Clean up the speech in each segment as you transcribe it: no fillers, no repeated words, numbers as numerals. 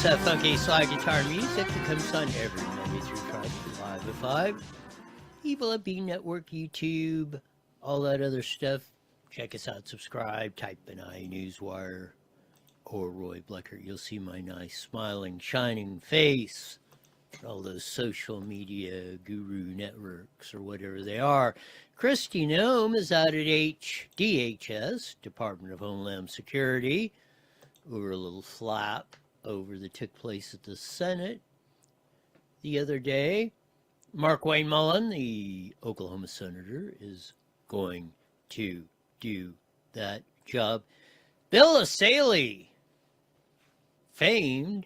It's that funky slide guitar music that comes on every Monday through Friday, 5 to 5. Evil at B Network, YouTube, all that other stuff. Check us out, subscribe, type in iNewsWire or Roy Blecker. You'll see my nice, smiling, shining face. All those social media guru networks or whatever they are. Kristi Noem is out at DHS, Department of Homeland Security, over a little flap over that took place at the Senate the other day. Mark Wayne Mullen, the Oklahoma senator, is going to do that job. Bill Asaley, famed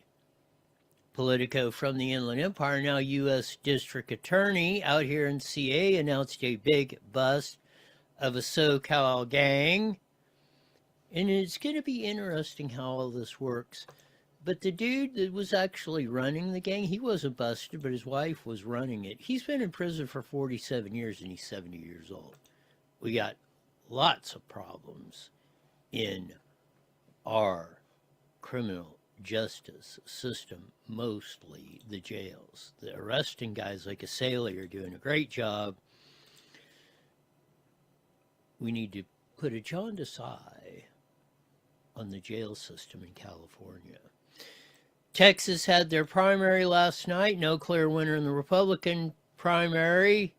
Politico from the Inland Empire, now U.S. District Attorney out here in CA, announced a big bust of a SoCal gang. And it's going to be interesting how all this works. But the dude that was actually running the gang, he wasn't busted, but his wife was running it. He's been in prison for 47 years, and he's 70 years old. We got lots of problems in our criminal justice system, mostly the jails. The arresting guys like Asaley are doing a great job. We need to put a jaundiced eye on the jail system in California. Texas had their primary last night. No clear winner in the Republican primary.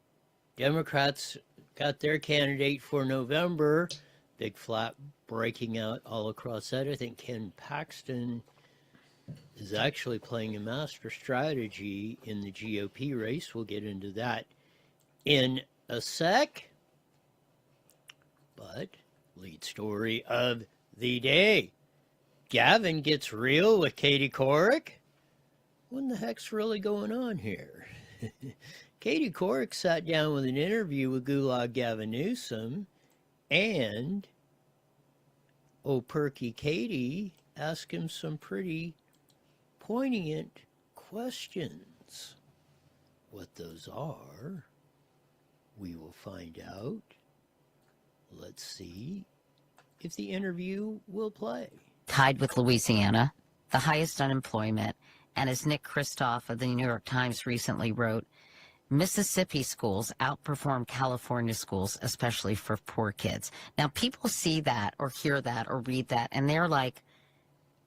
Democrats got their candidate for November. Big flap breaking out all across that. I think Ken Paxton is actually playing a master strategy in the GOP race. We'll get into that in a sec. But lead story of the day. Gavin gets real with Katie Couric. What the heck's really going on here? Katie Couric sat down with an interview with Gulag Gavin Newsom, and Perky Katie asked him some pretty poignant questions. What those are, we will find out. Let's see if the interview will play. Tied with Louisiana, the highest unemployment, and as Nick Kristof of the New York Times recently wrote, Mississippi schools outperform California schools, especially for poor kids. Now, people see that or hear that or read that, and they're like,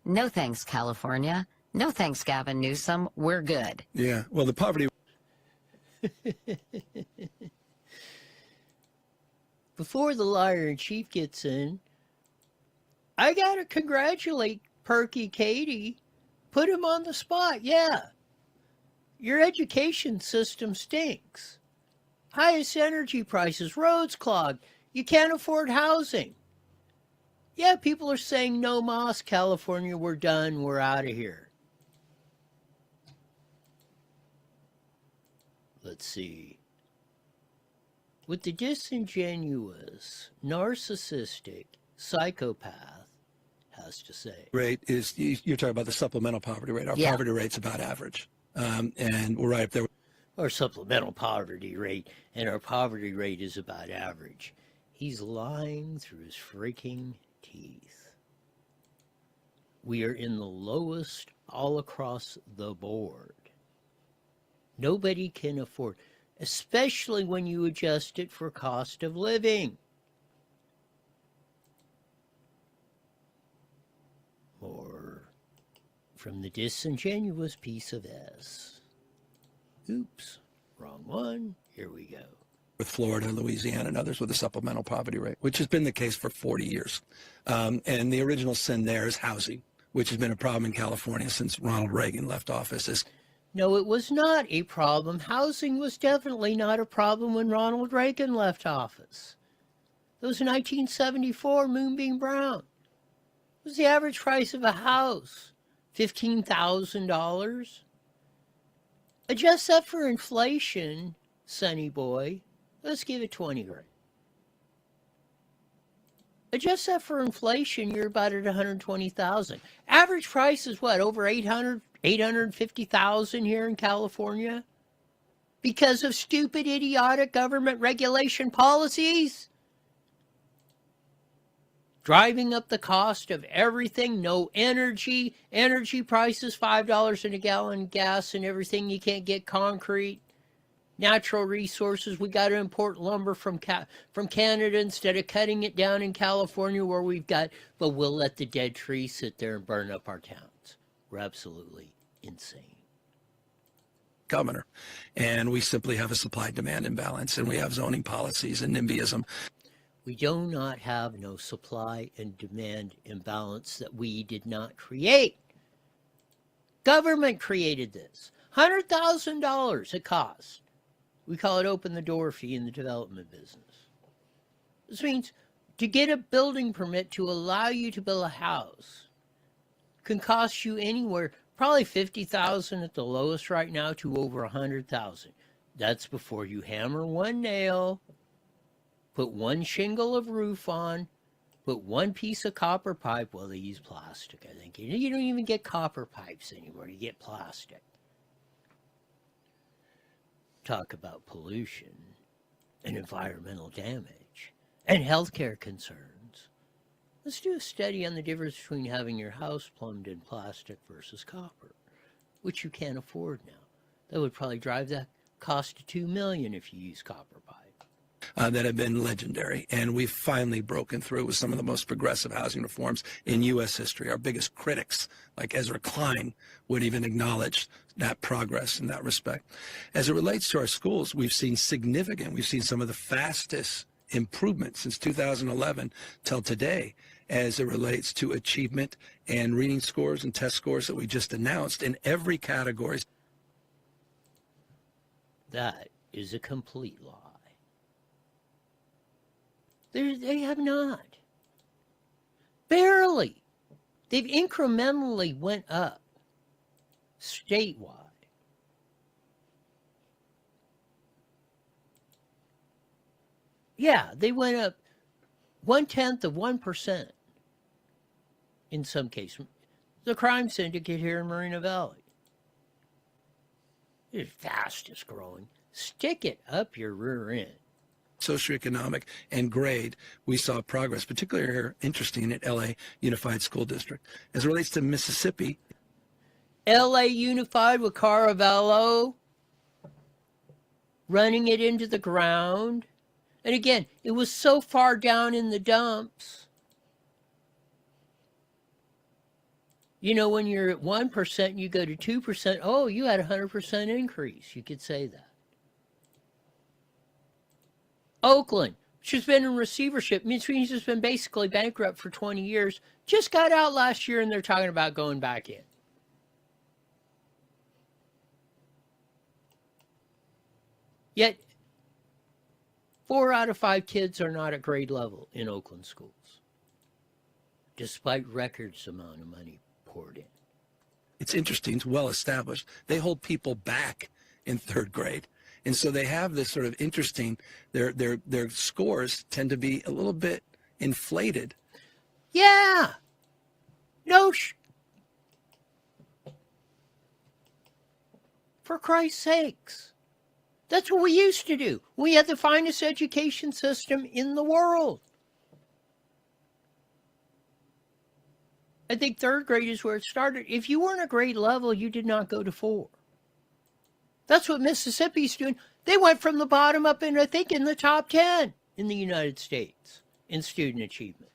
no thanks, California. No thanks, Gavin Newsom. We're good. Yeah, well, the poverty... Before the liar-in-chief gets in, I got to congratulate Perky Katie. Put him on the spot. Yeah. Your education system stinks. Highest energy prices, roads clogged. You can't afford housing. Yeah, people are saying, no mas, California, we're done, we're out of here. Let's see. With the disingenuous, narcissistic psychopath has to say. Rate is, you're talking about the supplemental poverty rate. Our poverty rate's about average. And we're right up there. Our supplemental poverty rate, and our poverty rate is about average. He's lying through his freaking teeth. We are in the lowest all across the board. Nobody can afford, especially when you adjust it for cost of living. More from the disingenuous piece of S. Oops, wrong one. Here we go. With Florida, Louisiana, and others with a supplemental poverty rate, which has been the case for 40 years. And the original sin there is housing, which has been a problem in California since Ronald Reagan left office. No, it was not a problem. Housing was definitely not a problem when Ronald Reagan left office. It was 1974, Moonbeam Brown. What was the average price of a house? $15,000? Adjust that for inflation, sonny boy. Let's give it 20 grand. Adjust that for inflation, you're about at 120,000. Average price is what, over 850,000 here in California? Because of stupid, idiotic government regulation policies? driving up the cost of everything. No energy. Energy prices, $5 in a gallon, gas and everything. You can't get concrete. Natural resources. We got to import lumber from Canada instead of cutting it down in California where we've got, but we'll let the dead trees sit there and burn up our towns. We're absolutely insane. Governor. And we simply have a supply-demand imbalance, and we have zoning policies and NIMBYism. We do not have no supply and demand imbalance that we did not create. Government created this. $100,000 it cost. We call it open the door fee in the development business. This means to get a building permit to allow you to build a house can cost you anywhere, probably $50,000 at the lowest right now to over $100,000. That's before you hammer one nail, put one shingle of roof on, put one piece of copper pipe. Well, they use plastic, I think. You don't even get copper pipes anywhere. You get plastic. Talk about pollution and environmental damage and healthcare concerns. Let's do a study on the difference between having your house plumbed in plastic versus copper, which you can't afford now. That would probably drive that cost to $2 million if you use copper pipe. That have been legendary, and we've finally broken through with some of the most progressive housing reforms in U.S. history. Our biggest critics, like Ezra Klein, would even acknowledge that progress in that respect. As it relates to our schools, we've seen some of the fastest improvements since 2011 till today as it relates to achievement and reading scores and test scores that we just announced in every category. That is a complete lie. They have not. Barely. They've incrementally went up statewide. Yeah, they went up 0.1% in some cases. The crime syndicate here in Moreno Valley is fastest growing. Stick it up your rear end. Socioeconomic and grade, we saw progress, particularly here, interesting, at LA Unified School District. As it relates to Mississippi, LA Unified with Caravello running it into the ground. And again, it was so far down in the dumps. You know, when you're at 1%, you go to 2%. Oh, you had a 100% increase. You could say that. Oakland, which has been in receivership, means it's been basically bankrupt for 20 years, just got out last year and they're talking about going back in. Yet, 4 out of 5 kids are not at grade level in Oakland schools, despite records amount of money poured in. it's interesting, it's well established. They hold people back in 3rd grade. And so they have this sort of interesting, their scores tend to be a little bit inflated. Yeah. No. For Christ's sakes. That's what we used to do. We had the finest education system in the world. I think 3rd grade is where it started. If you weren't a grade level, you did not go to 4. That's what Mississippi's doing. They went from the bottom up in, I think, in the top 10 in the United States in student achievement.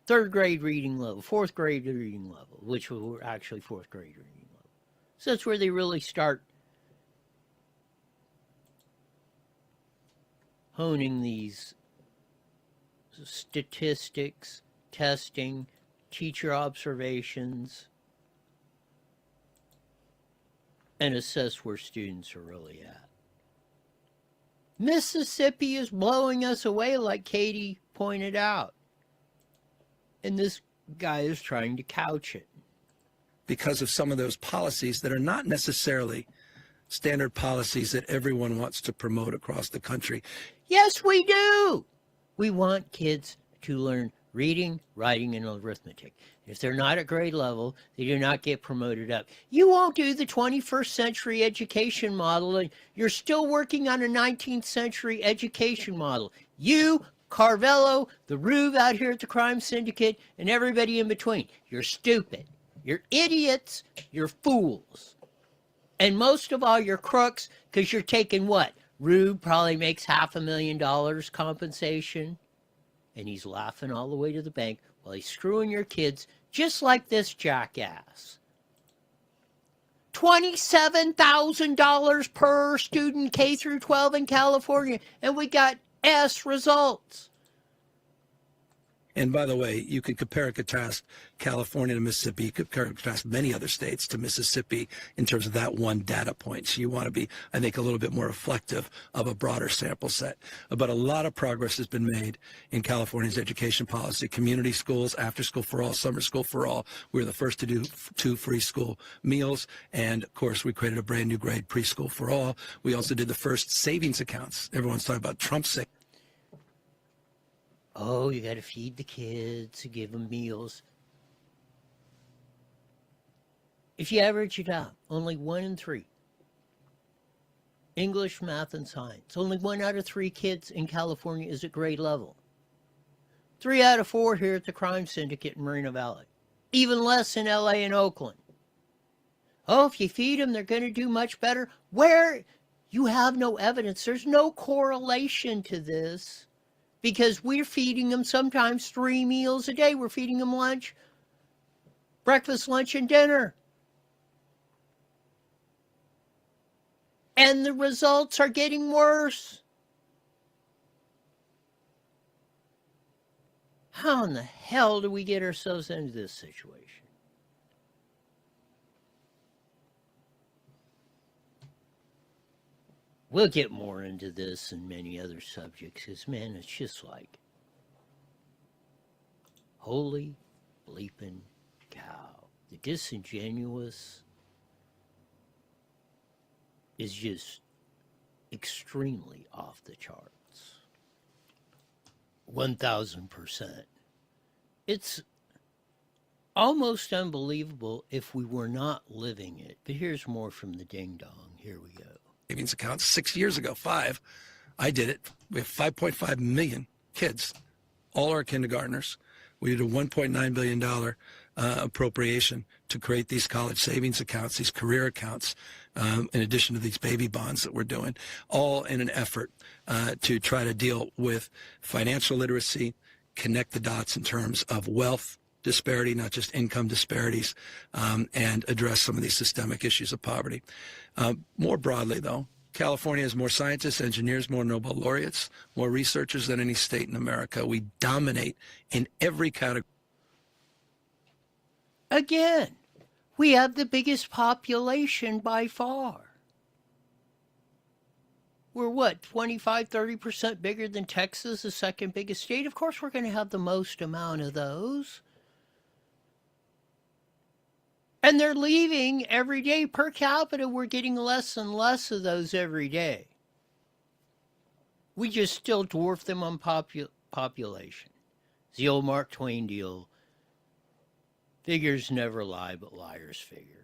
3rd grade reading level, 4th grade reading level, which were actually 4th grade reading level. So that's where they really start honing these statistics, testing, teacher observations, and assess where students are really at. Mississippi is blowing us away, like Katie pointed out. And this guy is trying to couch it. Because of some of those policies that are not necessarily standard policies that everyone wants to promote across the country. Yes, we do. We want kids to learn reading, writing, and arithmetic. If they're not at grade level, they do not get promoted up. You won't do the 21st century education model. You're still working on a 19th century education model. You Carvello, the Rube out here at the crime syndicate, and everybody in between. You're stupid. You're idiots. You're fools. And most of all, you're crooks because you're taking what? Rube probably makes $500,000 compensation, and he's laughing all the way to the bank while he's screwing your kids just like this jackass. $27,000 per student K through 12 in California, and we got S results. And by the way, you could compare and contrast California to Mississippi. You could compare and contrast many other states to Mississippi in terms of that one data point. So you want to be, I think, a little bit more reflective of a broader sample set. But a lot of progress has been made in California's education policy. Community schools, after school for all, summer school for all. We were the first to do 2 free school meals. And of course, we created a brand new grade preschool for all. We also did the first savings accounts. Everyone's talking about Trump's savings. Oh, you got to feed the kids, give them meals. If you average it out, only 1 in 3. English, math, and science. Only 1 out of 3 kids in California is at grade level. 3 out of 4 here at the crime syndicate in Moreno Valley. Even less in LA and Oakland. Oh, if you feed them, they're going to do much better. Where? You have no evidence. There's no correlation to this. Because we're feeding them sometimes 3 meals a day. We're feeding them lunch, breakfast, lunch, and dinner. And the results are getting worse. How in the hell do we get ourselves into this situation? We'll get more into this and many other subjects, because, man, it's just like, holy bleeping cow. The disingenuous is just extremely off the charts. 1,000%. It's almost unbelievable if we were not living it. But here's more from the ding dong. Here we go. Savings accounts 6 years ago, 5. I did it. We have 5.5 million kids, all our kindergartners. We did a $1.9 billion appropriation to create these college savings accounts, these career accounts, in addition to these baby bonds that we're doing, all in an effort to try to deal with financial literacy, connect the dots in terms of wealth disparity, not just income disparities, and address some of these systemic issues of poverty. More broadly, though, California has more scientists, engineers, more Nobel laureates, more researchers than any state in America. We dominate in every category. Again, we have the biggest population by far. We're what, 25, 30% bigger than Texas, the second biggest state? Of course, we're going to have the most amount of those. And they're leaving every day. Per capita, we're getting less and less of those every day. We just still dwarf them on population. It's the old Mark Twain deal. Figures never lie, but liars figure.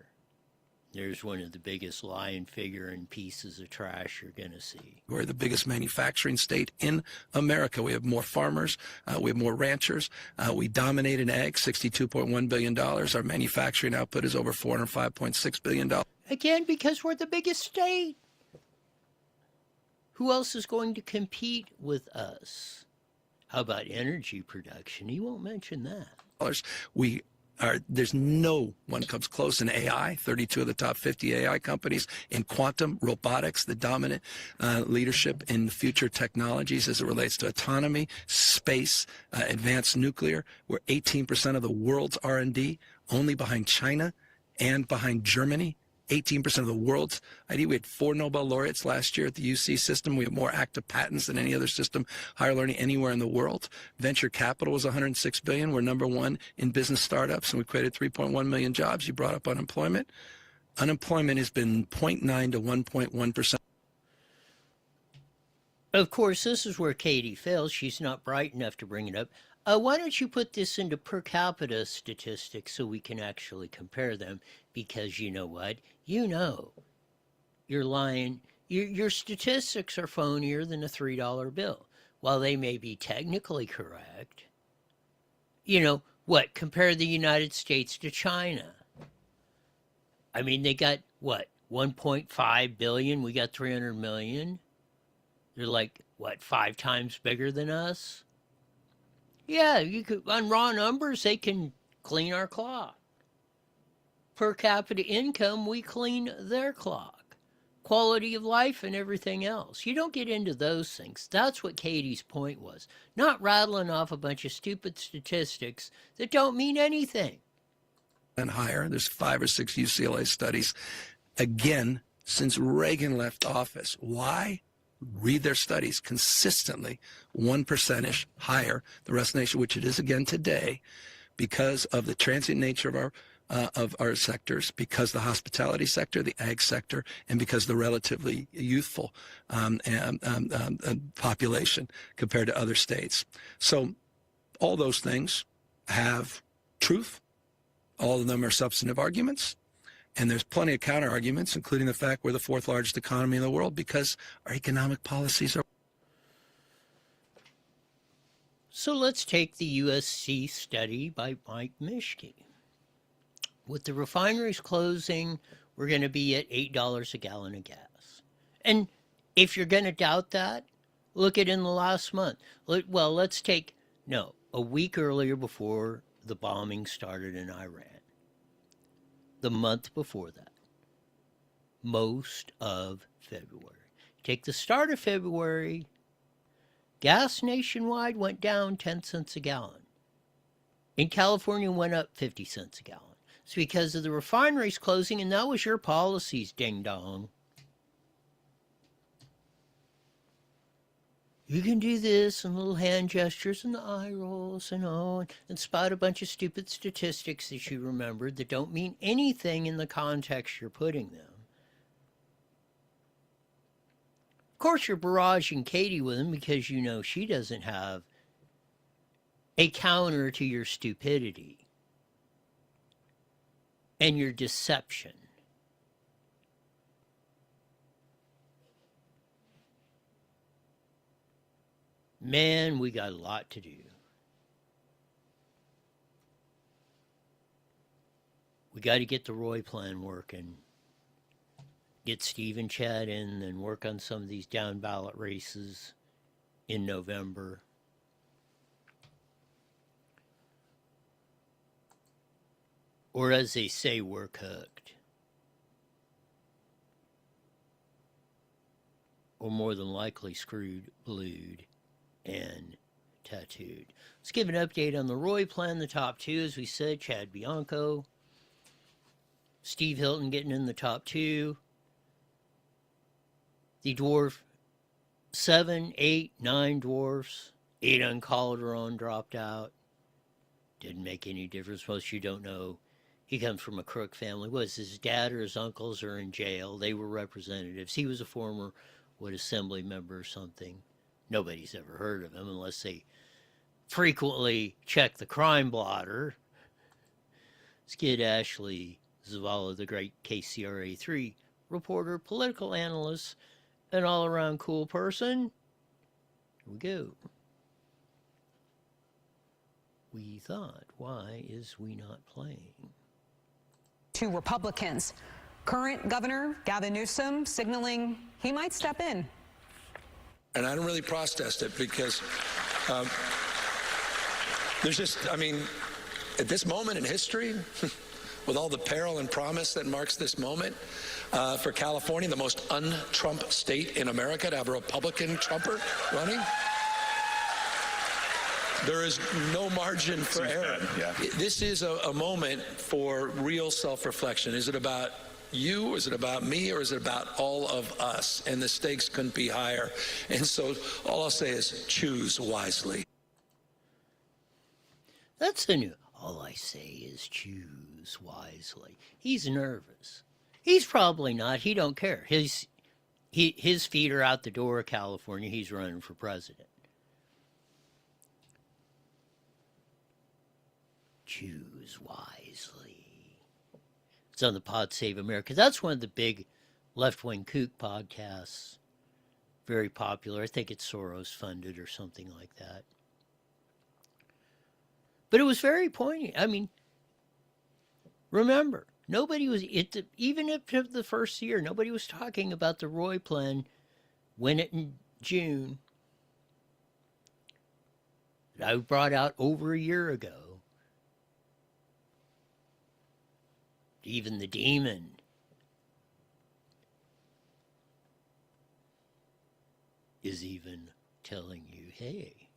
There's one of the biggest lying figure and pieces of trash you're going to see. We're the biggest manufacturing state in America. We have more farmers. We have more ranchers. We dominate in ag, $62.1 billion. Our manufacturing output is over $405.6 billion. Again, because we're the biggest state. Who else is going to compete with us? How about energy production? He won't mention that. There's no one comes close in AI. 32 of the top 50 AI companies in quantum, robotics, the dominant leadership in future technologies as it relates to autonomy, space, advanced nuclear. We're 18% of the world's R&D, only behind China and behind Germany. 18% of the world's ID. We had 4 Nobel laureates last year at the UC system. We have more active patents than any other system, higher learning anywhere in the world. Venture capital was $106 billion. We're number 1 in business startups, and we created 3.1 million jobs. You brought up unemployment. Unemployment has been 0.9 to 1.1%. Of course, this is where Katie fails. She's not bright enough to bring it up. Why don't you put this into per capita statistics so we can actually compare them? Because you know what? You know you're lying. Your statistics are phonier than a $3 bill. while they may be technically correct, you know, what, compare the United States to China. I mean, they got, what, 1.5 billion? We got 300 million. They're like, what, 5 times bigger than us? Yeah, you could, on raw numbers, they can clean our clock. Per capita income, we clean their clock. Quality of life and everything else. You don't get into those things. That's what Katie's point was. Not rattling off a bunch of stupid statistics that don't mean anything. And higher. There's 5 or 6 UCLA studies. Again, since Reagan left office. Why? Read their studies consistently, 1% higher the rest of the nation, which it is again today, because of the transient nature of our sectors, because the hospitality sector, the ag sector, and because the relatively youthful population compared to other states. So all those things have truth. All of them are substantive arguments. And there's plenty of counter arguments, including the fact we're the 4th largest economy in the world because our economic policies are. So let's take the USC study by Mike Mischke. With the refineries closing, we're going to be at $8 a gallon of gas. And if you're going to doubt that, look at in the last month. Well, let's take, a week earlier before the bombing started in Iran. The month before that. Most of February. Take the start of February, gas nationwide went down 10 cents a gallon. In California, went up 50 cents a gallon. It's because of the refineries closing, and that was your policies, ding-dong. You can do this, and little hand gestures, and the eye rolls, and spout a bunch of stupid statistics that you remembered that don't mean anything in the context you're putting them. Of course, you're barraging Katie with them because you know she doesn't have a counter to your stupidity and your deception. Man, we got a lot to do. We got to get the Roy plan working. Get Steve and Chad in and work on some of these down ballot races in November. Or as they say, we're cooked. Or more than likely screwed, blued, and tattooed. Let's give an update on the Roy plan. The top 2, as we said, Chad Bianco, Steve Hilton getting in the top 2. The dwarf, 7, 8, 9 dwarfs. 8 on Calderon dropped out. Didn't make any difference. Most of you don't know. He comes from a crook family. Was his dad or his uncles are in jail? They were representatives. He was a former, assembly member or something. Nobody's ever heard of him unless they frequently check the crime blotter. Skid Ashley Zavala, the great KCRA3 reporter, political analyst, an all-around cool person. Here we go. We thought, why is we not playing? 2 Republicans. Current Governor Gavin Newsom signaling he might step in. And I don't really protest it because there's just, at this moment in history, with all the peril and promise that marks this moment, for California, the most un-Trump state in America, to have a Republican Trumper running, there is no margin for error. Yeah. This is a moment for real self-reflection. Is it about you, is it about me, or is it about all of us? And the stakes couldn't be higher. And so all I'll say is choose wisely. That's the new. All I say is choose wisely. He's nervous. He's probably not. He don't care. His feet are out the door of California. He's running for president. Choose wisely. It's on the Pod Save America. That's one of the big left-wing kook podcasts very popular. I think it's Soros funded or something like that. But it was very poignant. I mean, remember, nobody was, even if the first year, nobody was talking about the Roy plan when it in June. I brought out over a year ago. Even the demon is even telling you, hey,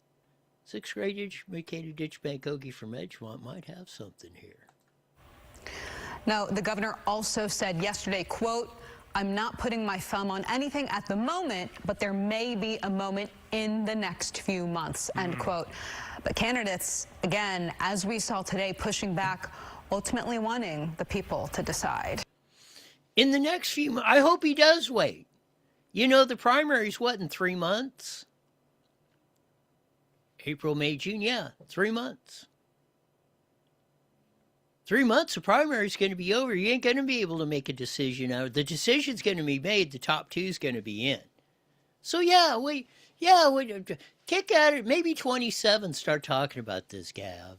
sixth grade educated ditchbank Ogie from Edgemont might have something here. Now, the governor also said yesterday, quote, I'm not putting my thumb on anything at the moment, but there may be a moment in the next few months, end quote. But candidates, again, as we saw today, pushing back, ultimately wanting the people to decide. In the next few months, I hope he does wait. You know, the primary's what, in 3 months? April, May, June, yeah, 3 months. 3 months, the primary's going to be over. You ain't going to be able to make a decision out. The decision's going to be made. The top two's going to be in. So yeah, we kick at it. Maybe 27 start talking about this, Gav.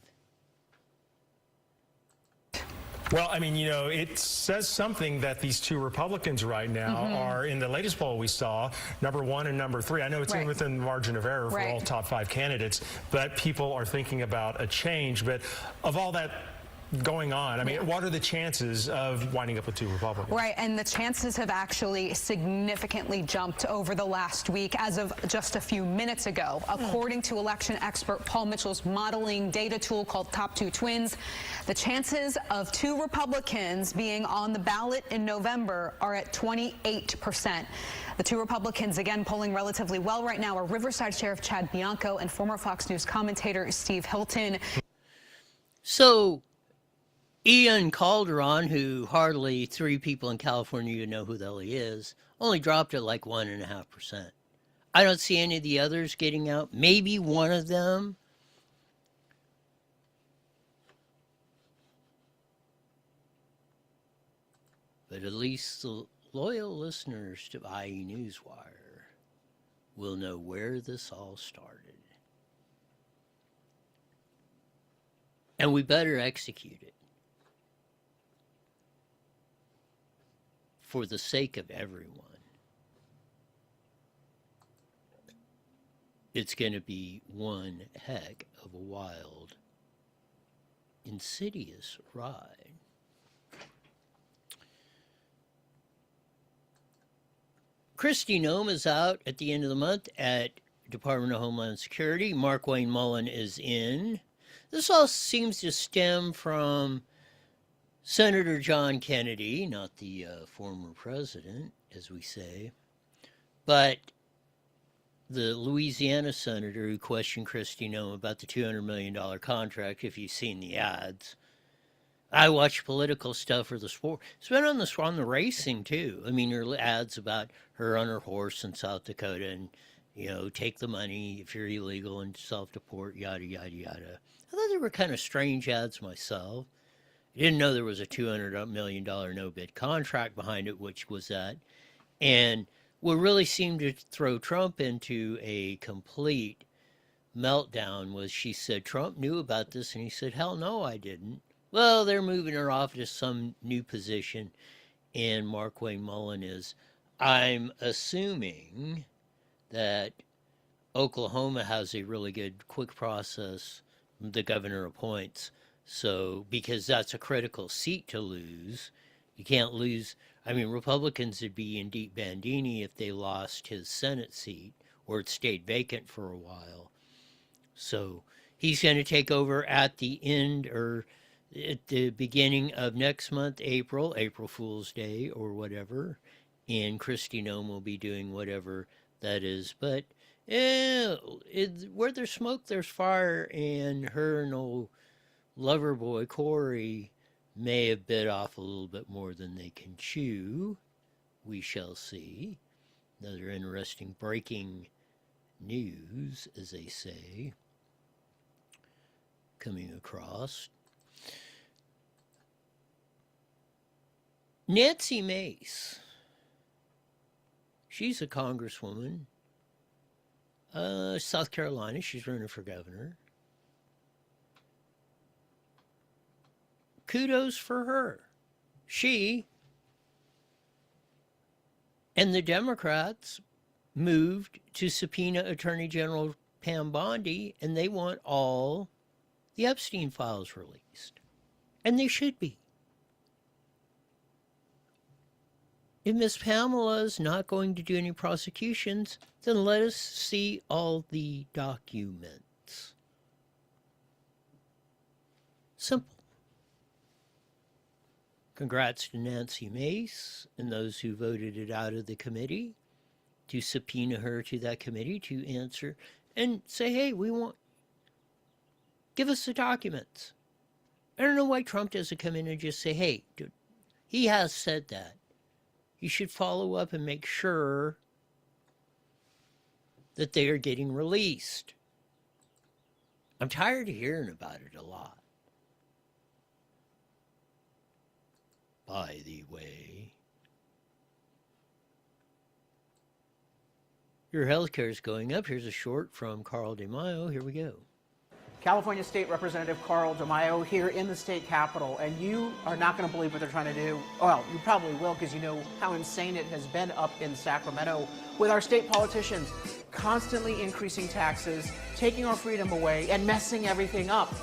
Well, I mean, you know, it says something that these two Republicans right now are, in the latest poll we saw, #1 and #3. I know it's within the margin of error for all top 5 candidates, but people are thinking about a change. But of all that going on, I mean, what are the chances of winding up with 2 Republicans? Right, and the chances have actually significantly jumped over the last week as of just a few minutes ago. According to election expert Paul Mitchell's modeling data tool called Top 2 Twins, the chances of 2 Republicans being on the ballot in November are at 28%. The 2 Republicans, again, polling relatively well right now are Riverside Sheriff Chad Bianco and former Fox News commentator Steve Hilton. So Ian Calderon, who hardly 3 people in California even know who the hell he is, only dropped at like 1.5%. I don't see any of the others getting out. Maybe one of them. But at least the loyal listeners to IE Newswire will know where this all started. And we better execute it. For the sake of everyone. It's going to be one heck of a wild, insidious ride. Kristi Noem is out at the end of the month at Department of Homeland Security. Mark Wayne Mullen is in. This all seems to stem from Senator John Kennedy, not the former president, as we say, but the Louisiana senator who questioned Kristi Noem about the $200 million contract, if you've seen the ads. I watch political stuff or the sport. It's been on the racing, too. I mean, her ads about her on her horse in South Dakota and, you know, take the money if you're illegal and self-deport, yada, yada, yada. I thought they were kind of strange ads myself. I didn't know there was a $200 million no-bid contract behind it, which was that. And what really seemed to throw Trump into a complete meltdown was she said Trump knew about this, and he said, hell no, I didn't. Well, they're moving her off to some new position, and Mark Wayne Mullen is. I'm assuming that Oklahoma has a really good quick process the governor appoints. So, because that's a critical seat to lose, you can't lose. I mean, Republicans would be in deep Bandini if they lost his Senate seat or it stayed vacant for a while. So, he's going to take over at the end or at the beginning of next month, April Fool's Day or whatever. And Kristi Noem will be doing whatever that is. But where there's smoke, there's fire, and her and old lover boy Corey may have bit off a little bit more than they can chew. We shall see. Another interesting breaking news, as they say, coming across. Nancy Mace. She's a congresswoman South Carolina. She's running for governor. Kudos for her. She and the Democrats moved to subpoena Attorney General Pam Bondi, and they want all the Epstein files released. And they should be. If Miss Pamela's not going to do any prosecutions, then let us see all the documents. Simple. Congrats to Nancy Mace and those who voted it out of the committee to subpoena her to that committee to answer and say, hey, give us the documents. I don't know why Trump doesn't come in and just say, hey, dude, he has said that. You should follow up and make sure that they are getting released. I'm tired of hearing about it a lot. By the way, your health care is going up. Here's a short from Carl DeMaio. Here we go. California State Representative Carl DeMaio here in the state capitol, and you are not going to believe what they're trying to do. Well, you probably will, because you know how insane it has been up in Sacramento with our state politicians constantly increasing taxes, taking our freedom away, and messing everything up.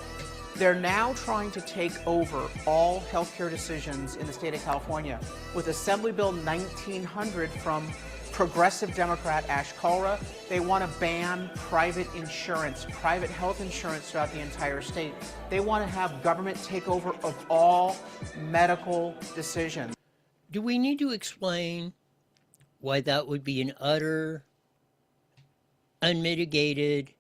They're now trying to take over all healthcare decisions in the state of California with Assembly Bill 1900 from Progressive Democrat Ash Kalra. They want to ban private insurance, private health insurance throughout the entire state. They want to have government takeover of all medical decisions. Do we need to explain why that would be an utter, unmitigated,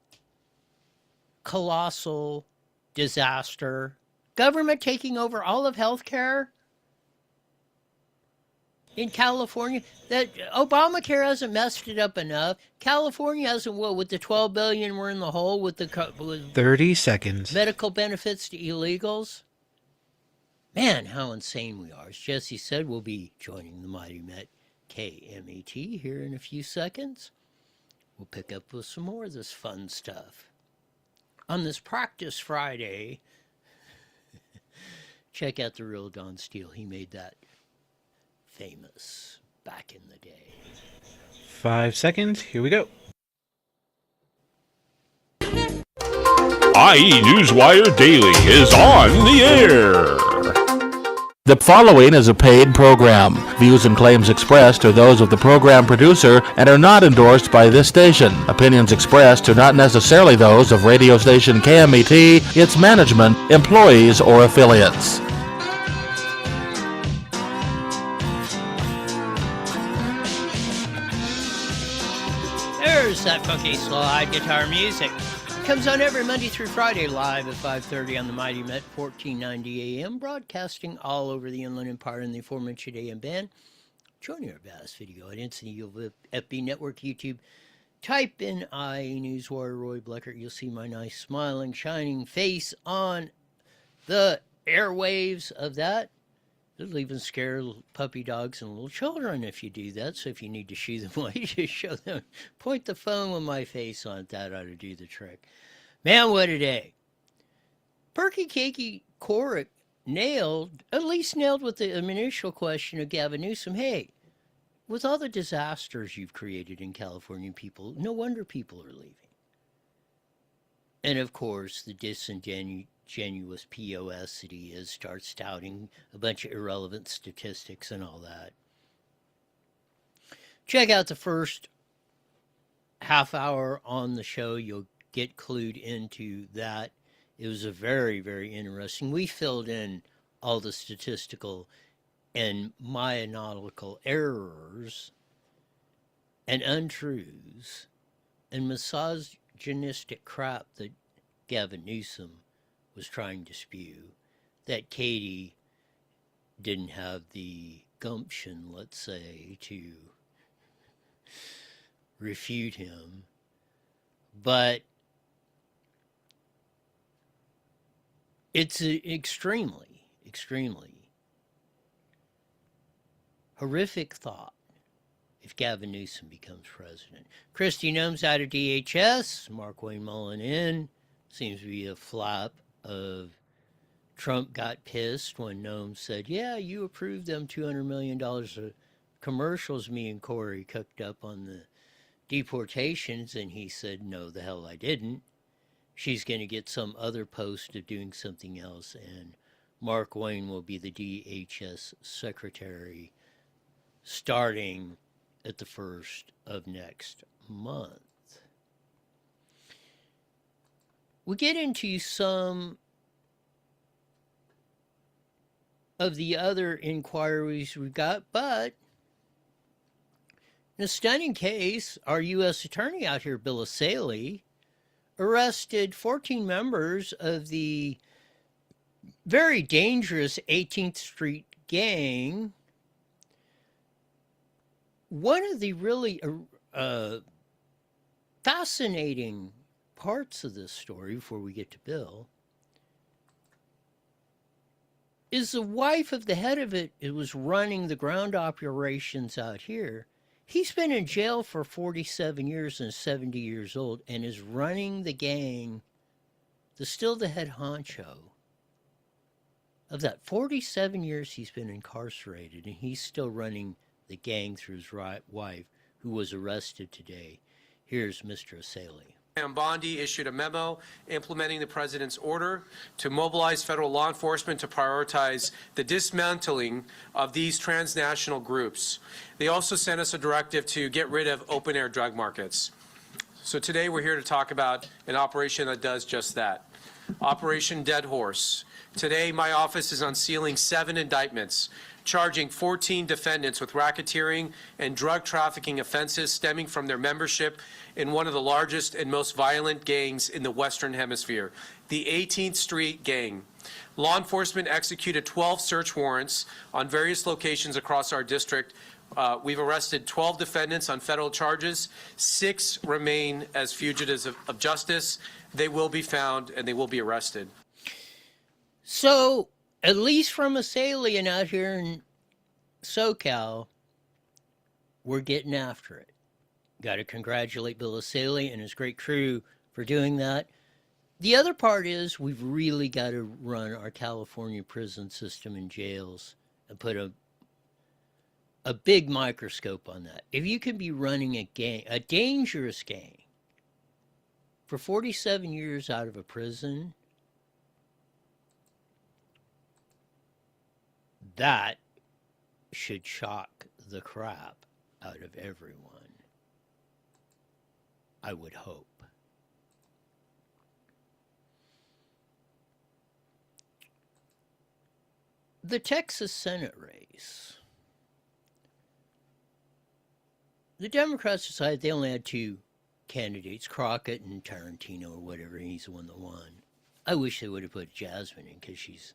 colossal disaster? Government taking over all of healthcare in California? That Obamacare hasn't messed it up enough. California hasn't, with the $12 billion we're in the hole with the 30 seconds. Medical benefits to illegals. Man, how insane we are. As Jesse said, we'll be joining the Mighty Met KMET here in a few seconds. We'll pick up with some more of this fun stuff. On this Practice Friday, check out the real Don Steele. He made that famous back in the day. 5 seconds. Here we go. IE Newswire Daily is on the air. The following is a paid program. Views and claims expressed are those of the program producer and are not endorsed by this station. Opinions expressed are not necessarily those of radio station KMET, its management, employees, or affiliates. There's that funky slide guitar music. Comes on every Monday through Friday live at 5:30 on the Mighty Met 1490 AM, broadcasting all over the Inland Empire in the aforementioned AM band. Join our vast video audience in the FB Network YouTube. Type in IE Newswire Roy Bleckert. You'll see my nice smiling, shining face on the airwaves of that. It'll even scare puppy dogs and little children if you do that. So if you need to shoo them away, just show them, point the phone with my face on it. That ought to do the trick. Man, what a day. Perky Cakey COURIC at least nailed with the initial question of Gavin Newsom. Hey, with all the disasters you've created in California, people, no wonder people are leaving. And of course, the disingenuous POS that he is starts touting a bunch of irrelevant statistics and all that. Check out the first half hour on the show. You'll get clued into that. It was a very, very interesting. We filled in all the statistical and myanautical errors and untruths and misogynistic crap that Gavin Newsom was trying to spew, that Katie didn't have the gumption, let's say, to refute him. But it's an extremely, extremely horrific thought if Gavin Newsom becomes president. Kristi Noem's out of DHS. Mark Wayne Mullen in. Seems to be a flop of Trump got pissed when Noem said, yeah, you approved them $200 million of commercials me and Corey cooked up on the deportations. And he said, no, the hell I didn't. She's going to get some other post of doing something else. And Mark Wayne will be the DHS secretary starting at the 1st of next month. We get into some of the other inquiries we've got, but in a stunning case, our U.S. attorney out here, Bill Asaley, arrested 14 members of the very dangerous 18th Street gang. One of the really fascinating parts of this story, before we get to Bill, is the wife of the head of it. It was running the ground operations out here. He's been in jail for 47 years and 70 years old and is running the gang, still the head honcho. Of that 47 years he's been incarcerated, and he's still running the gang through his wife, who was arrested today. Here's Mr. Asaley. Bondi issued a memo implementing the president's order to mobilize federal law enforcement to prioritize the dismantling of these transnational groups. They also sent us a directive to get rid of open-air drug markets. So today we're here to talk about an operation that does just that. Operation Dead Horse. Today my office is unsealing 7 indictments, charging 14 defendants with racketeering and drug trafficking offenses stemming from their membership in one of the largest and most violent gangs in the Western Hemisphere, the 18th Street Gang. Law enforcement executed 12 search warrants on various locations across our district. We've arrested 12 defendants on federal charges. 6 remain as fugitives of justice. They will be found and they will be arrested. So, at least from Asaley and out here in SoCal, we're getting after it. Got to congratulate Bill Asaley and his great crew for doing that. The other part is we've really got to run our California prison system and jails and put a big microscope on that. If you can be running a gang, a dangerous gang, for 47 years out of a prison, that should shock the crap out of everyone. I would hope. The Texas Senate race. The Democrats decided they only had 2 candidates, Crockett and Tarantino or whatever. He's the one that won. I wish they would have put Jasmine in, because she's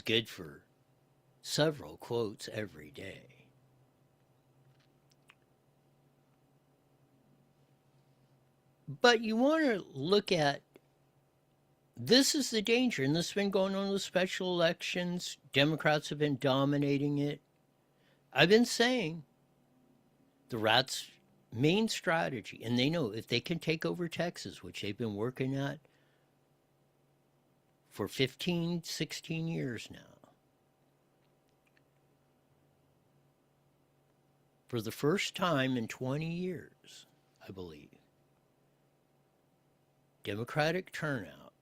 good for several quotes every day. But you want to look at, this is the danger, and this has been going on with special elections. Democrats have been dominating it. I've been saying the rats' main strategy, and they know if they can take over Texas, which they've been working at for 15, 16 years now, for the first time in 20 years, I believe, Democratic turnout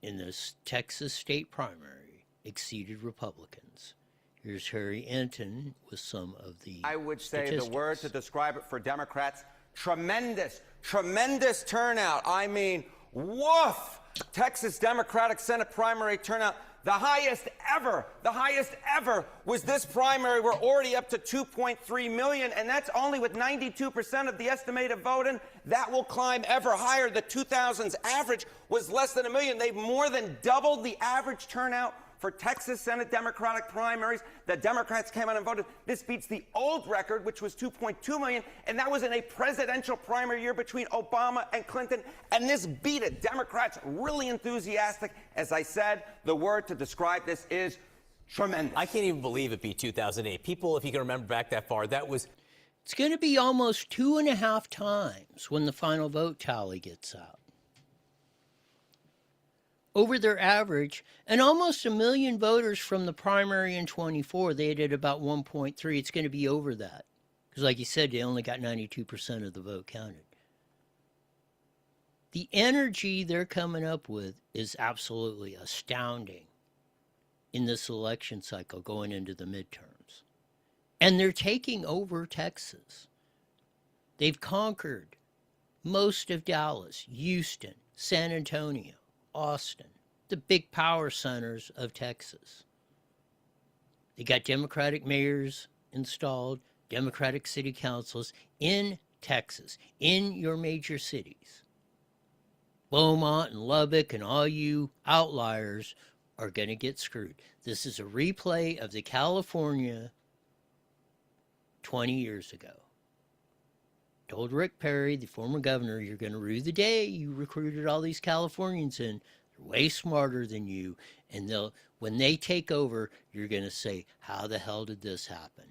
in this Texas state primary exceeded Republicans. Here's Harry Anton with some of the I would say statistics. The word to describe it for Democrats, tremendous, tremendous turnout. I mean, woof! Texas Democratic Senate primary turnout, the highest ever was this primary. We're already up to 2.3 million, and that's only with 92% of the estimated voting. That will climb ever higher. The 2000s average was less than 1 million. They've more than doubled the average turnout for Texas Senate Democratic primaries. The Democrats came out and voted. This beats the old record, which was 2.2 million, and that was in a presidential primary year between Obama and Clinton, and this beat it. Democrats really enthusiastic. As I said, the word to describe this is Tremendous. I can't even believe it beat 2008. People, if you can remember back that far, that was... It's going to be almost 2.5 times when the final vote tally gets out. Over their average, and almost 1 million voters from the primary in 24, they did about 1.3. It's going to be over that. Because like you said, they only got 92% of the vote counted. The energy they're coming up with is absolutely astounding in this election cycle going into the midterms. And they're taking over Texas. They've conquered most of Dallas, Houston, San Antonio, Austin, the big power centers of Texas. They got Democratic mayors installed, Democratic city councils in Texas, in your major cities. Beaumont and Lubbock and all you outliers are going to get screwed. This is a replay of the California 20 years ago. Told Rick Perry, the former governor, you're going to rue the day you recruited all these Californians in. They're way smarter than you. And when they take over, you're going to say, how the hell did this happen?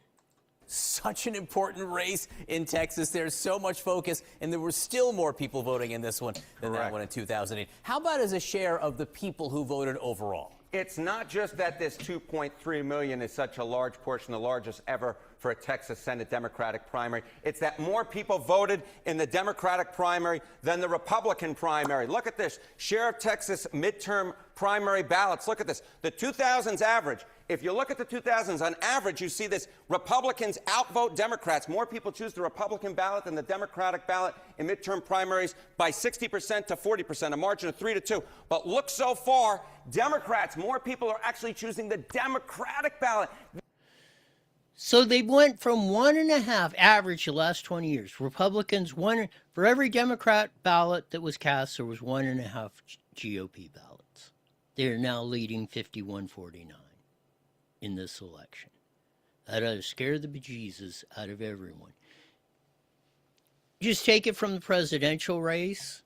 Such an important race in Texas. There's so much focus, and there were still more people voting in this one than that one in 2008. How about as a share of the people who voted overall? It's not just that this 2.3 million is such a large portion, the largest ever for a Texas Senate Democratic primary. It's that more people voted in the Democratic primary than the Republican primary. Look at this. Share of Texas midterm primary ballots. Look at this. The 2000s average. If you look at the 2000s, on average, you see this: Republicans outvote Democrats. More people choose the Republican ballot than the Democratic ballot in midterm primaries by 60% to 40%, a margin of 3-2. But look so far, Democrats, more people are actually choosing the Democratic ballot. So they went from 1.5 average the last 20 years. Republicans, for every Democrat ballot that was cast, there was 1.5 GOP ballots. They are now leading 51-49 in this election. That ought to scare the bejesus out of everyone. Just take it from the presidential race.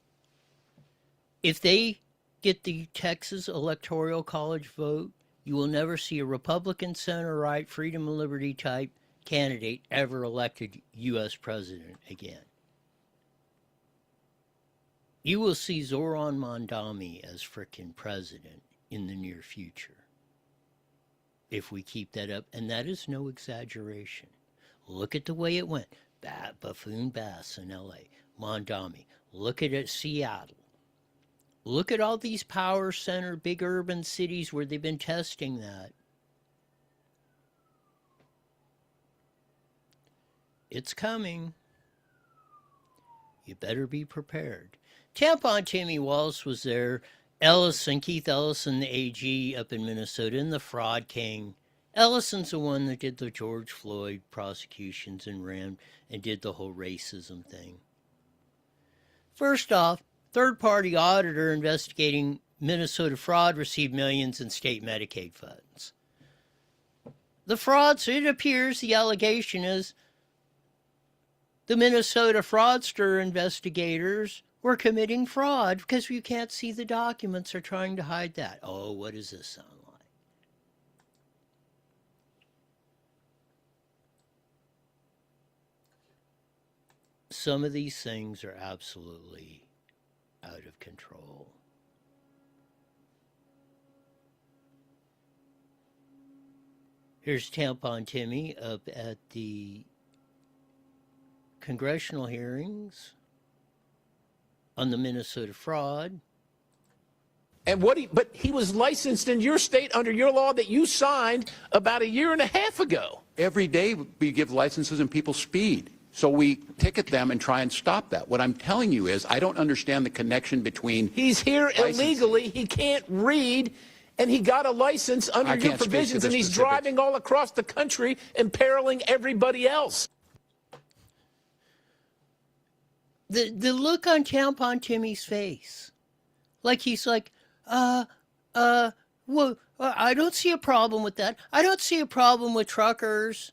If they get the Texas Electoral College vote, you will never see a Republican center-right, freedom and liberty type candidate ever elected U.S. president again. You will see Zoran Mondami as frickin' president in the near future, if we keep that up, and that is no exaggeration. Look at the way it went. Buffoon Bass in L.A., Mondami. Look at it, Seattle. Look at all these power center, big urban cities where they've been testing that. It's coming. You better be prepared. Tampon Timmy Walsh was there. Keith Ellison, the AG up in Minnesota, and the fraud king. Ellison's the one that did the George Floyd prosecutions and ran and did the whole racism thing. First off, third-party auditor investigating Minnesota fraud received millions in state Medicaid funds. The frauds, it appears the allegation is the Minnesota fraudster investigators were committing fraud because you can't see the documents. They're trying to hide that. Oh, what does this sound like? Some of these things are absolutely out of control. Here's Tampon Timmy up at the congressional hearings on the Minnesota fraud. And but he was licensed in your state under your law that you signed about 1.5 years ago. Every day we give licenses and people speed. So we ticket them and try and stop that. What I'm telling you is I don't understand the connection between... He's here illegally. He can't read, and he got a license under your provisions, and he's driving all across the country, imperiling everybody else. The look on Tampon Timmy's face, like he's like, well, I don't see a problem with that. I don't see a problem with truckers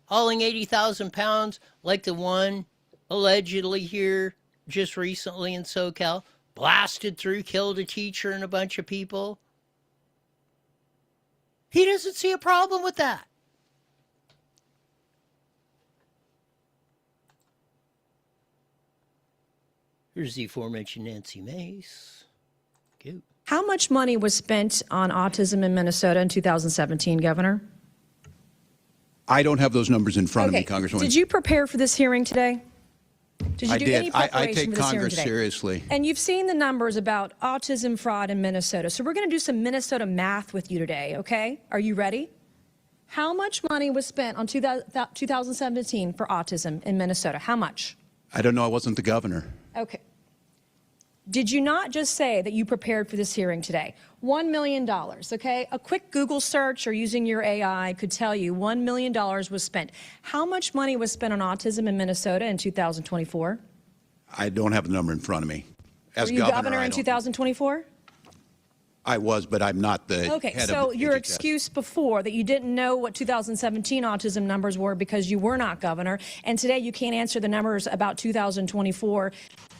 hauling 80,000 pounds like the one allegedly here just recently in SoCal, blasted through, killed a teacher and a bunch of people. He doesn't see a problem with that. Here's the aforementioned Nancy Mace. Cute. How much money was spent on autism in Minnesota in 2017, Governor? I don't have those numbers in front of me, Congresswoman. Did you prepare for this hearing today? Did you do any preparation I take for this Congress hearing today? seriously. And you've seen the numbers about autism fraud in Minnesota. So we're going to do some Minnesota math with you today, okay? Are you ready? How much money was spent on 2017 for autism in Minnesota? How much? I don't know. I wasn't the governor. Okay. Did you not just say that you prepared for this hearing today? $1 million, okay? A quick Google search or using your AI could tell you $1 million was spent. How much money was spent on autism in Minnesota in 2024? I don't have the number in front of me. As Were you governor in 2024? I was, but I'm not the head of Okay, so your excuse before that you didn't know what 2017 autism numbers were because you were not governor, and today you can't answer the numbers about 2024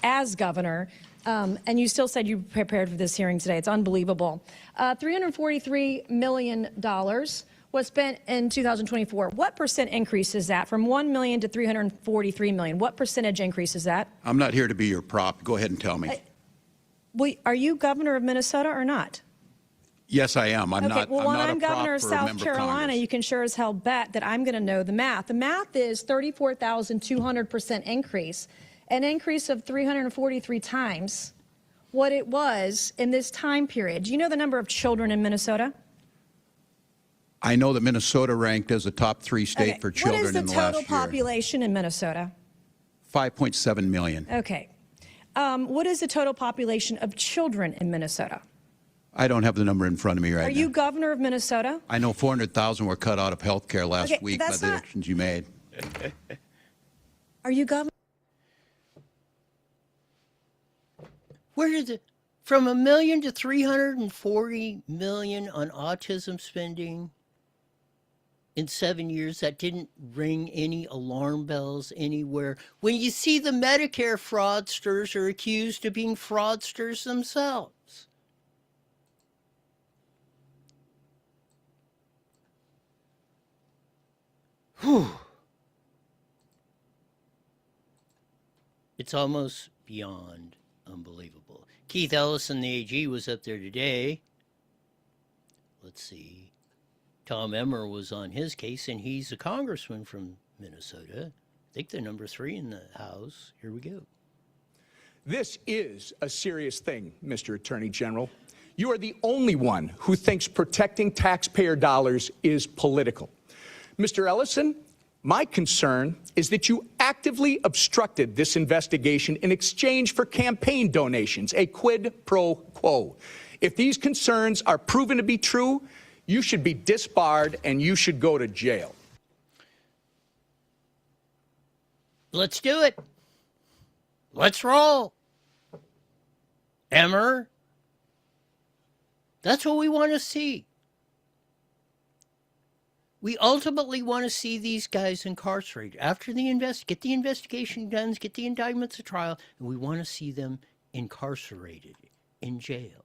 as governor, and you still said you prepared for this hearing today. It's unbelievable. $343 million was spent in 2024. What percent increase is that from 1 million to 343 million? What percentage increase is that? I'm not here to be your prop. Go ahead and tell me. Are you governor of Minnesota or not? Yes, I am. I'm not. Well, I'm when not I'm a prop governor of for a South member of Carolina, Congress. you can sure as hell bet that I'm going to know the math. The math is 34,200% increase, an increase of 343 times what it was in this time period. Do you know the number of children in Minnesota? I know that Minnesota ranked as a top 3 state for children in the last year. What is the total population in Minnesota? 5.7 million. Okay. What is the total population of children in Minnesota? I don't have the number in front of me right now. Are you governor of Minnesota? I know 400,000 were cut out of health care last Okay, week by that's the not- actions you made. Are you governor? Where did it, from $1 million to $340 million on autism spending in 7 years? That didn't ring any alarm bells anywhere. When you see the Medicare fraudsters are accused of being fraudsters themselves. Whew. It's almost beyond unbelievable. Keith Ellison, the AG, was up there today. Let's see. Tom Emmer was on his case, and he's a congressman from Minnesota. I think they're number 3 in the House. Here we go. This is a serious thing, Mr. Attorney General. You are the only one who thinks protecting taxpayer dollars is political. Mr. Ellison, my concern is that you actively obstructed this investigation in exchange for campaign donations, a quid pro quo. If these concerns are proven to be true, you should be disbarred and you should go to jail. Let's do it. Let's roll. Emmer. That's what we want to see. We ultimately want to see these guys incarcerated. After the get the investigation done, get the indictments of trial, and we want to see them incarcerated in jail.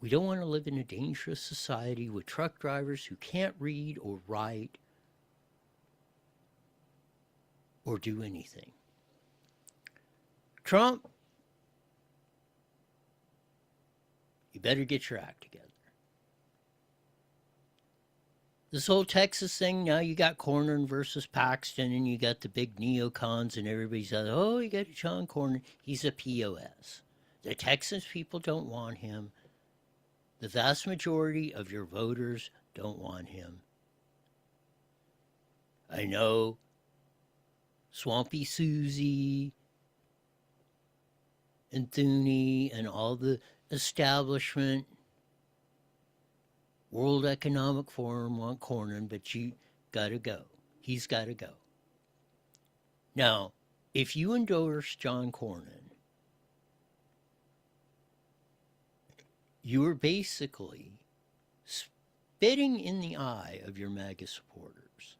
We don't want to live in a dangerous society with truck drivers who can't read or write or do anything. Trump, you better get your act together. This whole Texas thing, now you got Cornyn versus Paxton, and you got the big neocons, and everybody's like, oh, you got John Cornyn. He's a POS. The Texas people don't want him. The vast majority of your voters don't want him. I know Swampy Susie and Thune and all the establishment, World Economic Forum want Cornyn, but you gotta go. He's gotta go. Now, if you endorse John Cornyn, you are basically spitting in the eye of your MAGA supporters.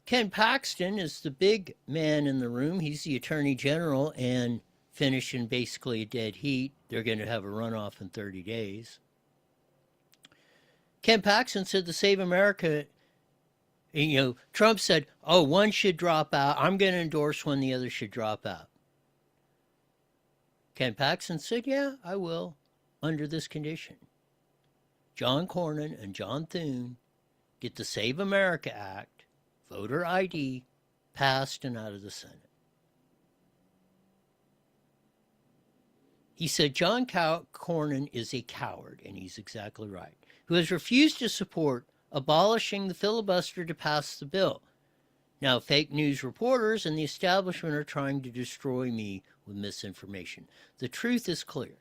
Ken Paxton is the big man in the room. He's the Attorney General and finishing basically a dead heat. They're going to have a runoff in 30 days. Ken Paxton said the Save America, Trump said, oh, one should drop out. I'm going to endorse one, the other should drop out. Ken Paxton said, yeah, I will, under this condition. John Cornyn and John Thune get the Save America Act, voter ID, passed and out of the Senate. He said John Cornyn is a coward, and he's exactly right, who has refused to support abolishing the filibuster to pass the bill. Now, fake news reporters and the establishment are trying to destroy me with misinformation. The truth is clear.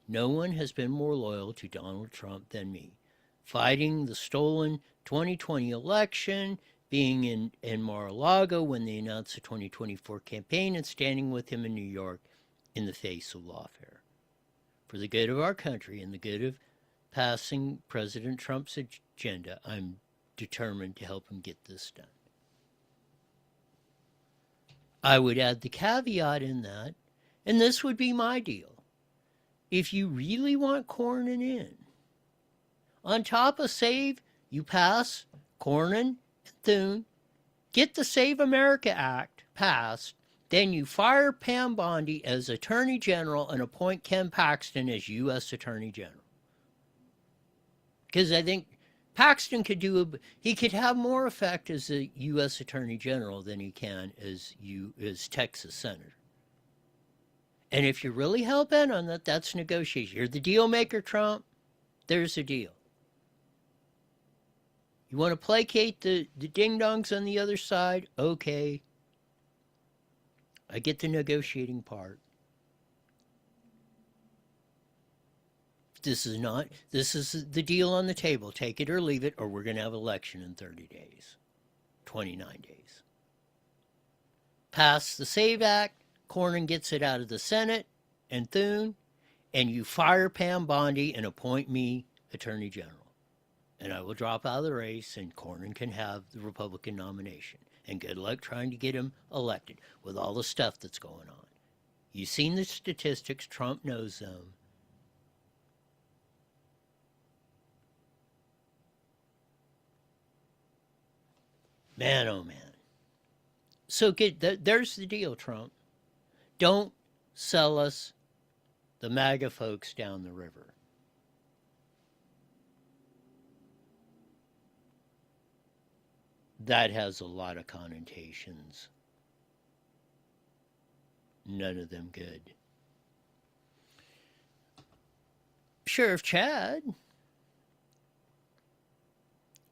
No one has been more loyal to Donald Trump than me. Fighting the stolen 2020 election, being in Mar-a-Lago when they announced the 2024 campaign, and standing with him in New York in the face of lawfare. For the good of our country and the good of passing President Trump's agenda, I'm determined to help him get this done. I would add the caveat in that, and this would be my deal. If you really want Cornyn in, on top of Save, you pass Cornyn and Thune, get the Save America Act passed, then you fire Pam Bondi as Attorney General and appoint Ken Paxton as U.S. Attorney General. Because I think Paxton could he could have more effect as a U.S. Attorney General than he can as Texas Senator. And if you're really hell-bent on that, that's negotiation. You're the deal maker, Trump. There's a deal. You want to placate the ding-dongs on the other side? Okay. I get the negotiating part. This is the deal on the table. Take it or leave it, or we're going to have an election in 30 days, 29 days. Pass the SAVE Act, Cornyn gets it out of the Senate and Thune, and you fire Pam Bondi and appoint me Attorney General. And I will drop out of the race, and Cornyn can have the Republican nomination. And good luck trying to get him elected with all the stuff that's going on. You've seen the statistics. Trump knows them. Man, oh man. So there's the deal, Trump. Don't sell us the MAGA folks down the river. That has a lot of connotations. None of them good. Sheriff Chad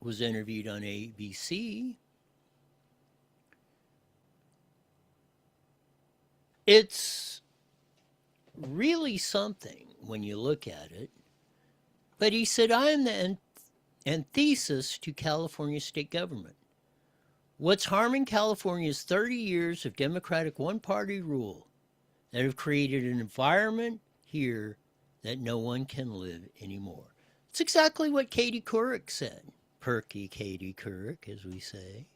was interviewed on ABC. It's really something when you look at it. But he said, I am the antithesis to California state government. What's harming California is 30 years of Democratic one-party rule that have created an environment here that no one can live anymore. It's exactly what Katie Couric said. Perky Katie Couric, as we say.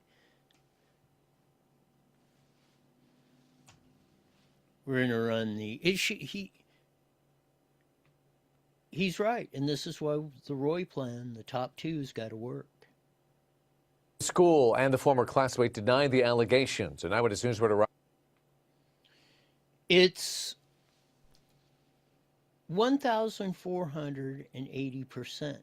We're going to run he's right, and this is why the Roy plan, the top two's got to work. School and the former classmate denied the allegations, and I would assume we're to. It's 1,480%.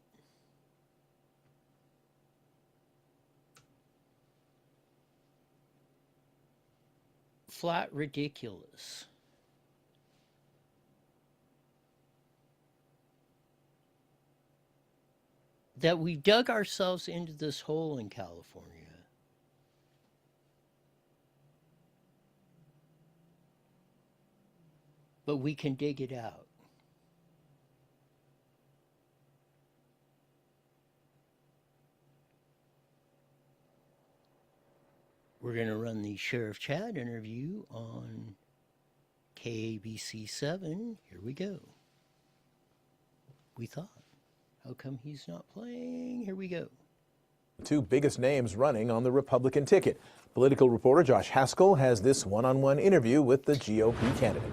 Flat ridiculous. That we dug ourselves into this hole in California. But we can dig it out. We're going to run the Sheriff Chad interview on KABC 7. Here we go. We thought. How come he's not playing? Here we go. Two biggest names running on the Republican ticket. Political reporter Josh Haskell has this one-on-one interview with the GOP candidate.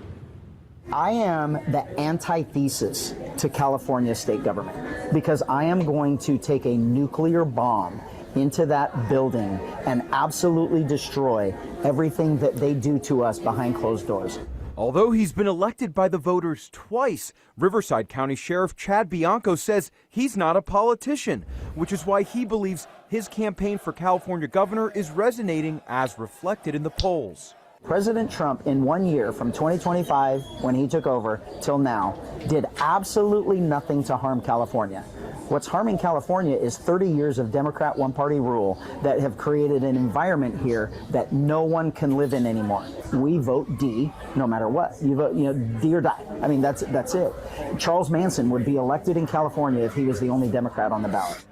I am the antithesis to California state government because I am going to take a nuclear bomb into that building and absolutely destroy everything that they do to us behind closed doors. Although he's been elected by the voters twice, Riverside County Sheriff Chad Bianco says he's not a politician, which is why he believes his campaign for California governor is resonating as reflected in the polls. President Trump, in 1 year, from 2025, when he took over, till now, did absolutely nothing to harm California. What's harming California is 30 years of Democrat one-party rule that have created an environment here that no one can live in anymore. We vote D no matter what. You vote, D or die. I mean, that's it. Charles Manson would be elected in California if he was the only Democrat on the ballot.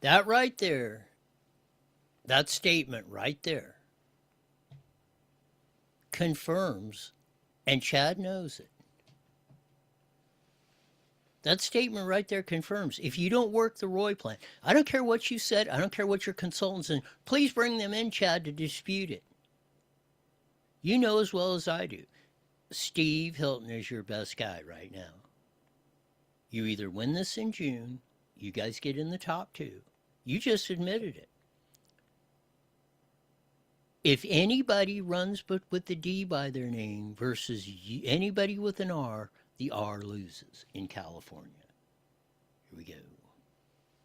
That right there, that statement right there, confirms, and Chad knows it. That statement right there confirms, if you don't work the Roy plan, I don't care what you said, I don't care what your consultants said, please bring them in, Chad, to dispute it. You know as well as I do, Steve Hilton is your best guy right now. You either win this in June, you guys get in the top two. You just admitted it. If anybody runs but with the D by their name versus anybody with an R, the R loses in California. Here we go.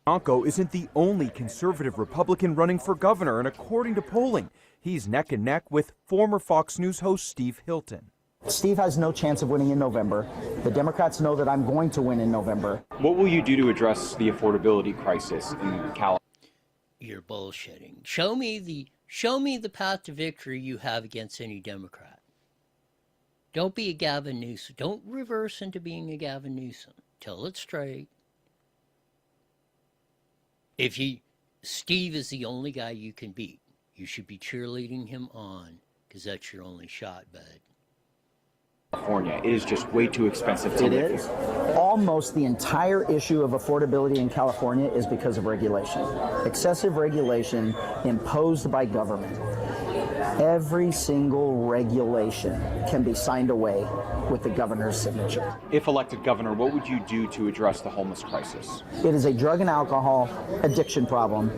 Bianco isn't the only conservative Republican running for governor, and according to polling, he's neck and neck with former Fox News host Steve Hilton. Steve has no chance of winning in November. The Democrats know that I'm going to win in November. What will you do to address the affordability crisis in California? You're bullshitting. Show me the path to victory you have against any Democrat. Don't be a Gavin Newsom. Don't reverse into being a Gavin Newsom. Tell it straight. Steve is the only guy you can beat. You should be cheerleading him on, because that's your only shot, bud. California, it is just way too expensive to live here. It is. Almost the entire issue of affordability in California is because of regulation. Excessive regulation imposed by government. Every single regulation can be signed away with the governor's signature. If elected governor, what would you do to address the homeless crisis? It is a drug and alcohol addiction problem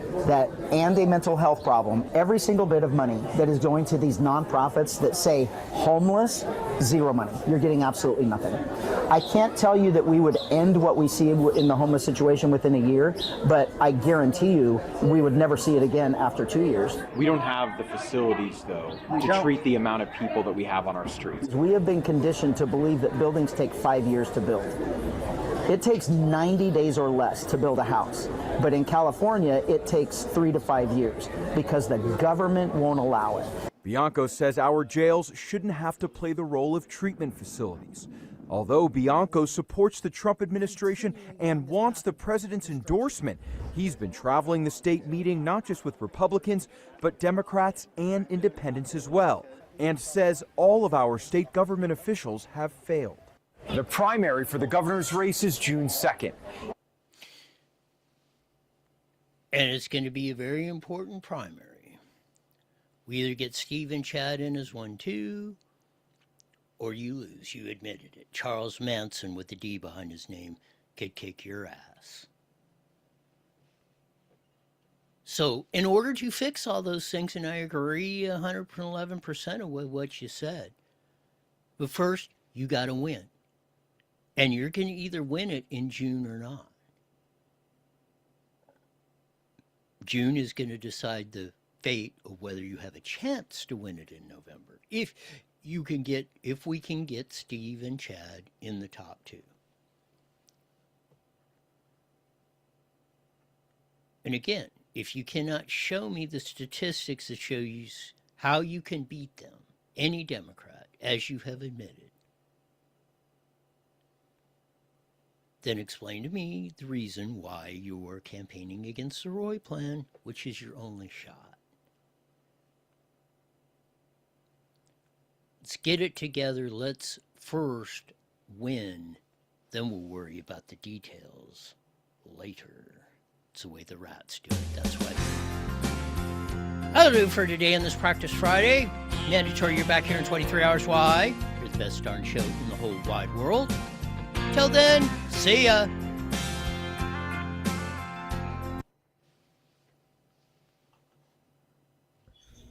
and a mental health problem. Every single bit of money that is going to these nonprofits that say homeless, zero money. You're getting absolutely nothing. I can't tell you that we would end what we see in the homeless situation within a year, but I guarantee you we would never see it again after 2 years. We don't have the facilities, though, to treat the amount of people that we have on our streets. We have been conditioned to believe that buildings take 5 years to build. It takes 90 days or less to build a house. But in California, it takes 3 to 5 years because the government won't allow it. Bianco says our jails shouldn't have to play the role of treatment facilities. Although Bianco supports the Trump administration and wants the president's endorsement, he's been traveling the state meeting not just with Republicans, but Democrats and independents as well, and says all of our state government officials have failed. The primary for the governor's race is June 2nd. And it's going to be a very important primary. We either get Steve and Chad in as 1-2, or you lose. You admitted it. Charles Manson with the D behind his name could kick your ass. So in order to fix all those things, and I agree 111% of what you said, but first you got to win. And you're going to either win it in June or not. June is going to decide the fate of whether you have a chance to win it in November. If we can get Steve and Chad in the top two. And again, if you cannot show me the statistics that show you how you can beat them, any Democrat, as you have admitted, then explain to me the reason why you're campaigning against the Roy plan, which is your only shot. Let's get it together. Let's first win. Then we'll worry about the details later. It's the way the rats do it. That's why. That'll do it for today on this Practice Friday. Mandatory, you're back here in 23 hours. Why? You're the best darn show in the whole wide world. Till then, see ya.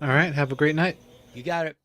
All right. Have a great night. You got it.